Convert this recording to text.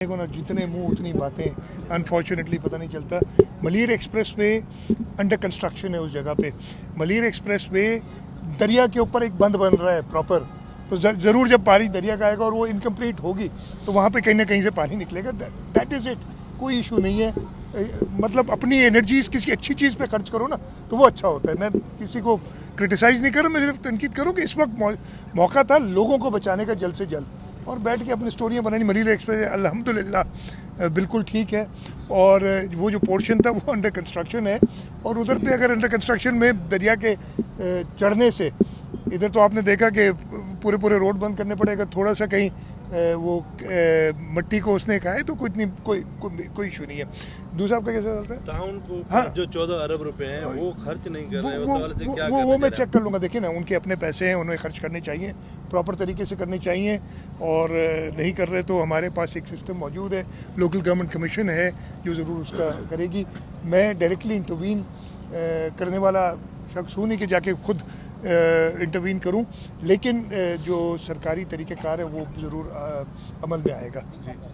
देखो ना, जितने मुंह उतनी बातें। अनफॉर्चुनेटली पता नहीं चलता। Malir express way under construction है उस जगह पे। मलीर एक्सप्रेस वे दरिया के ऊपर एक बंद बन रहा है प्रॉपर, तो ज़रूर जब पानी दरिया का आएगा और वो इनकम्प्लीट होगी तो वहाँ पे कहीं ना कहीं से पानी निकलेगा। दैट इज़ इट, कोई इशू नहीं है। मतलब अपनी एनर्जीज किसी अच्छी चीज़ पे खर्च करो ना तो वो अच्छा होता है। मैं किसी को क्रिटिसाइज़ नहीं कर रहा, मैं सिर्फ तनकीद करूँ कि इस वक्त मौका था लोगों को बचाने का जल्द से जल्द, और बैठ के अपनी स्टोरियाँ बनानी। मलीर एक्सप्रेस अल्हम्दुलिल्लाह बिल्कुल ठीक है, और वो जो पोर्शन था वो अंडर कंस्ट्रक्शन है। और उधर पे अगर अंडर कंस्ट्रक्शन में दरिया के चढ़ने से, इधर तो आपने देखा कि पूरे पूरे रोड बंद करने पड़ेगा। थोड़ा सा कहीं वो मिट्टी को उसने कहा है तो कोई इशू नहीं है। दूसरा आपका कैसा चलता है? टाउन को हाँ, जो 14 अरब रुपए हैं वो खर्च नहीं कर रहे हैं। वो मैं चेक कर लूँगा। देखिए ना, उनके अपने पैसे हैं, उन्हें खर्च करने चाहिए, प्रॉपर तरीके से करने चाहिए। और नहीं कर रहे तो हमारे पास एक सिस्टम मौजूद है, लोकल गवर्नमेंट कमीशन है जो ज़रूर उसका करेगी। मैं डायरेक्टली इंटरवीन करने वाला शख्स हूँ नहीं कि जाके खुद इंटरवीन करूं, लेकिन जो सरकारी तरीक़ेकार है वो ज़रूर अमल में आएगा।